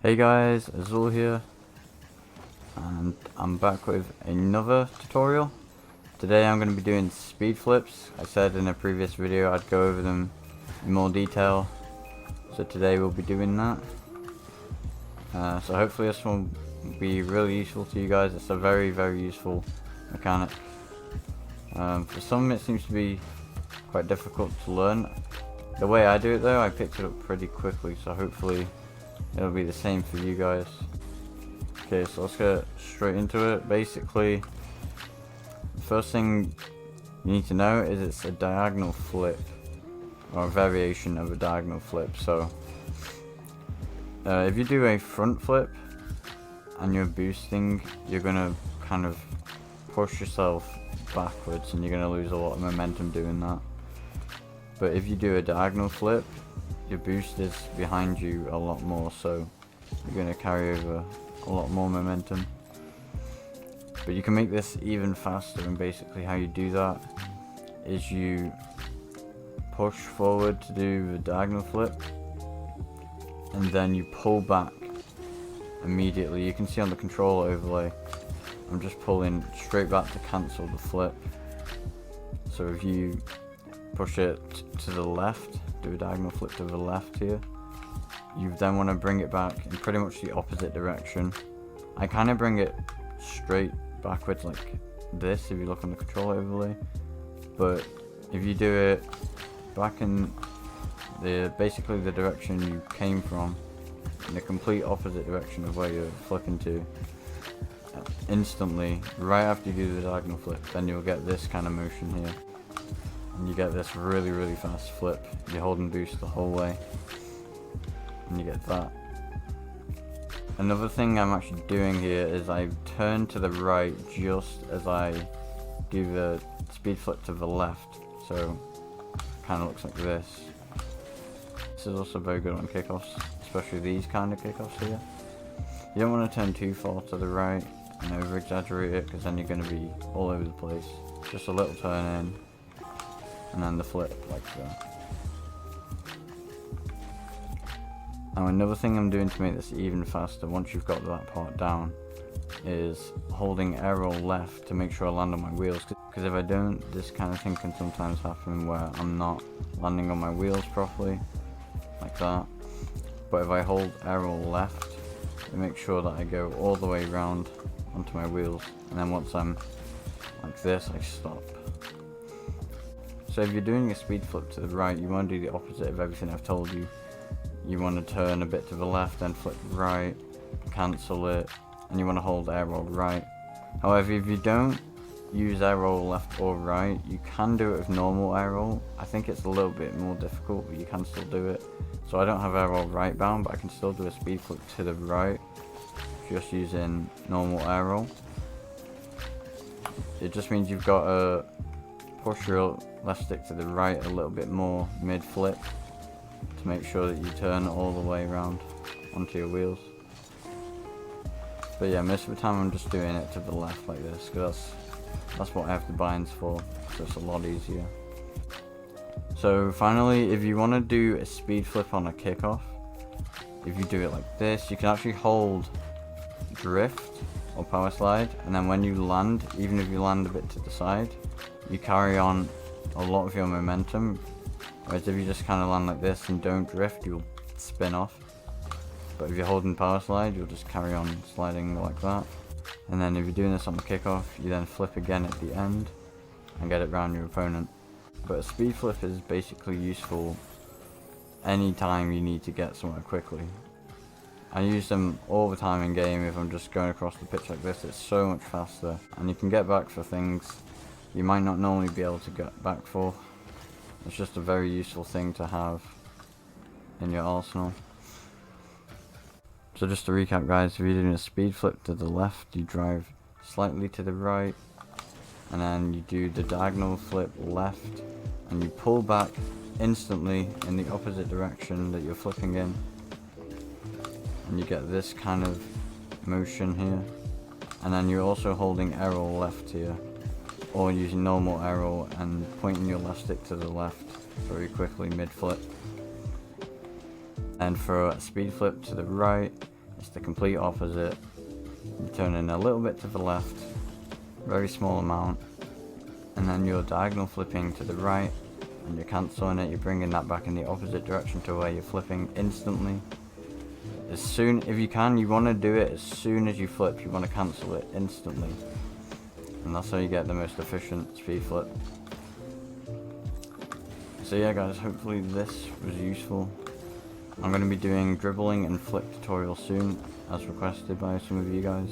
Hey guys, Azul here, and I'm back with another tutorial. Today I'm going to be doing speed flips. I said in a previous video I'd go over them in more detail, so today we'll be doing that. So hopefully this one will be really useful to you guys. It's a very useful mechanic. For some it seems to be quite difficult to learn. The way I do it though, I picked it up pretty quickly, so hopefully it'll be the same for you guys. Okay, so let's get straight into it. Basically, the first thing you need to know is it's a diagonal flip, or a variation of a diagonal flip. So if you do a front flip and you're boosting, you're gonna kind of push yourself backwards and you're gonna lose a lot of momentum doing that. But if you do a diagonal flip, your boost is behind you a lot more, so you're going to carry over a lot more momentum. But you can make this even faster, and basically how you do that is you push forward to do the diagonal flip, and then you pull back immediately. You can see on the controller overlay, I'm just pulling straight back to cancel the flip. So if you push it to the left, do a diagonal flip to the left here, you then want to bring it back in pretty much the opposite direction. I kind of bring it straight backwards like this if you look on the control overlay, but if you do it back in basically the direction you came from, in the complete opposite direction of where you're flipping to, instantly right after you do the diagonal flip, then you'll get this kind of motion here. And you get this really fast flip. You're holding boost the whole way, and you get that. Another thing I'm actually doing here is I turn to the right just as I do the speed flip to the left, so it kind of looks like this. This is also very good on kickoffs, especially these kind of kickoffs here. You don't want to turn too far to the right and over exaggerate it, because then you're going to be all over the place. Just a little turn in, and then the flip like that. Now another thing I'm doing to make this even faster, once you've got that part down, is holding arrow left to make sure I land on my wheels, because if I don't, this kind of thing can sometimes happen where I'm not landing on my wheels properly, like that. But if I hold arrow left, it makes sure that I go all the way around onto my wheels, and then once I'm like this, I stop. So if you're doing a speed flip to the right, you want to do the opposite of everything I've told you. You want to turn a bit to the left, then flip right, cancel it, and you want to hold arrow right. However, if you don't use arrow left or right, you can do it with normal arrow. I think it's a little bit more difficult, but you can still do it. So I don't have arrow right bound, but I can still do a speed flip to the right, just using normal arrow. It just means you've got to push your left stick to the right a little bit more mid-flip to make sure that you turn all the way around onto your wheels. But yeah, most of the time I'm just doing it to the left like this, because that's what I have the binds for, so it's a lot easier. So finally, if you want to do a speed flip on a kickoff, if you do it like this, you can actually hold drift or power slide, and then when you land, even if you land a bit to the side, you carry on a lot of your momentum. Whereas if you just kind of land like this and don't drift, you'll spin off. But if you're holding power slide, you'll just carry on sliding like that. And then if you're doing this on the kickoff, you then flip again at the end and get it around your opponent. But a speed flip is basically useful anytime you need to get somewhere quickly. I use them all the time in game. If I'm just going across the pitch like this, it's so much faster, and you can get back for things you might not normally be able to get back for. It's just a very useful thing to have in your arsenal. So just to recap guys, if you're doing a speed flip to the left, you drive slightly to the right, and then you do the diagonal flip left, and you pull back instantly in the opposite direction that you're flipping in, and you get this kind of motion here. And then you're also holding arrow left here, or using normal arrow and pointing your left stick to the left very quickly mid flip. And for a speed flip to the right, It's the complete opposite. You're turning a little bit to the left, very small amount, and then you're diagonal flipping to the right, and you're cancelling it. You're bringing that back in the opposite direction to where you're flipping instantly. As soon, if you can, you want to do it as soon as you flip. You want to cancel it instantly, and that's how you get the most efficient speed flip. So yeah guys, hopefully this was useful. I'm going to be doing dribbling and flip tutorials soon, as requested by some of you guys.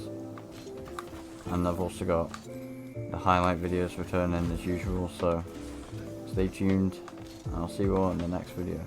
And I've also got the highlight videos returning as usual, so stay tuned, and I'll see you all in the next video.